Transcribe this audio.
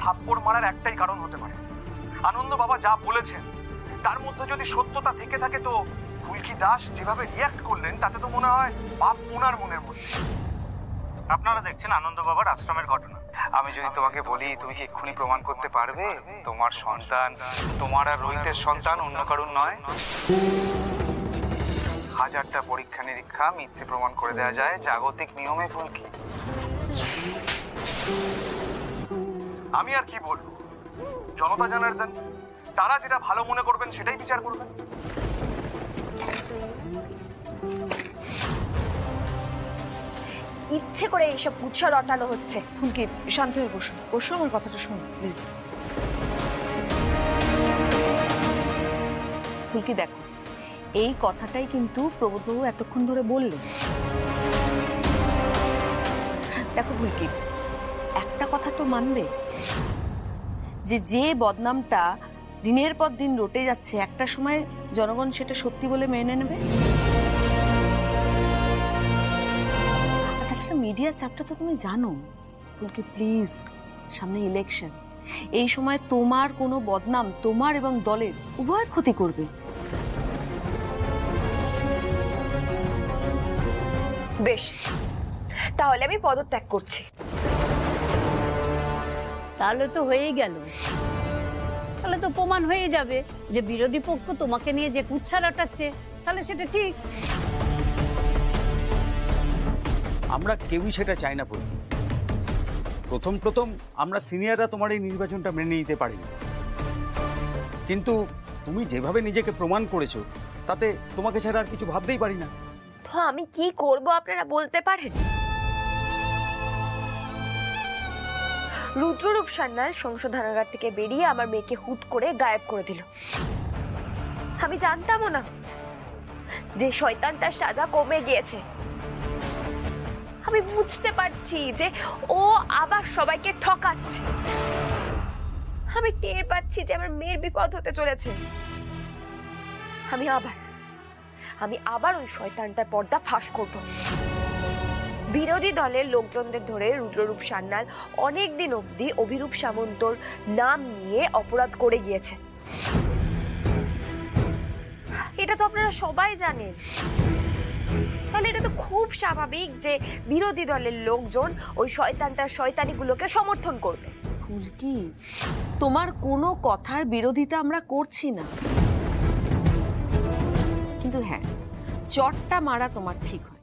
থাপ্পড় মারার একটাই কারণ হতে পারে, আনন্দ বাবা যা বলেছেন তার মধ্যে যদি সত্যতা থেকে থাকে তো ফুলকি দাস যেভাবে রিয়াক্ট করলেন তাতে তো মনে হয় পাপ ওনার মনের মধ্যে। আপনারা দেখছেন আনন্দ বাবার আশ্রমের ঘটনা। আমি যদি তোমাকে বলি, তুমি কি এক্ষুনি প্রমাণ করতে পারবে তোমার সন্তান তোমার আর রোহিতের সন্তান, অন্য কারণ নয়? হাজারটা পরীক্ষা নিরীক্ষা মিথ্যে প্রমাণ করে দেওয়া যায় জাগতিক নিয়মে ফুলকি। আমি আর কি বলবো, জনতা জানার্দন তারা যেটা ভালো মনে করবেন সেটাই বিচার করবেন। ইচ্ছে করে এইসব উৎসাহ রটানো হচ্ছে। ফুলকি শান্ত হয়ে বসুন, বসুন, আমার কথাটা শুনুন প্লিজ। ফুলকি দেখো, এই কথাটাই কিন্তু প্রবোধবাবু এতক্ষণ ধরে বললেন। দেখো ফুলকি, একটা কথা তো মানবে যে যে বদনামটা দিনের পর দিন রটে যাচ্ছে, একটা সময় জনগণ সেটা সত্যি বলে মেনে নেবে। তাছাড়া মিডিয়ার চাপটা তো তুমি জানো ফুলকি। প্লিজ, সামনে ইলেকশন, এই সময় তোমার কোনো বদনাম তোমার এবং দলের উভয়ের ক্ষতি করবে। বেশ, তাহলে আমি পদত্যাগ করছি। তাহলে তো হয়েই গেল, তাহলে তো প্রমাণ হয়ে যাবে যে বিরোধী পক্ষ তোমাকে নিয়ে যে কুৎসা রটাচ্ছে, তাহলে সেটা ঠিক। আমরা কেউই সেটা চাই না ফুলকি। প্রথম আমরা সিনিয়ররা তোমার এই নির্বাচনটা মেনে নিতে পারিনি, কিন্তু তুমি যেভাবে নিজেকে প্রমাণ করেছো তাতে তোমাকে ছাড়া আর কিছু ভাবতেই পারি না। তো আমি কি করব আপনারা বলতে পারেন? রুদ্ররূপ সান্যাল সংশোধনাগার থেকে বেরিয়ে আমার মেয়েকে হুট করে গায়েব করে দিল। আমি জানতামও না যে শয়তানটার সাজা কমে গিয়েছে। আমি বুঝতে পারছি যে ও আবার সবাইকে ঠকাচ্ছে। আমি টের পাচ্ছি যে আমার মেয়ের বিপদ হতে চলেছে। আমি আবার ওই শয়তানটার পর্দা ফাঁস করব। বিরোধী দলের লোকজনদের ধরে রুদ্ররূপ সান্যাল অনেকদিন অবধি অভিরূপ সামন্তর নাম নিয়ে অপরাধ করে গিয়েছে। এটা তো আপনারা সবাই জানেন। তাহলে এটা তো খুব স্বাভাবিক যে বিরোধী দলের লোকজন ওই শয়তানটার শয়তানিগুলোকে সমর্থন করবে। ফুলকি, তোমার কোনো কথার বিরোধিতা আমরা করছি না, কিন্তু হ্যাঁ, চটটা মারা তোমার ঠিক হয়।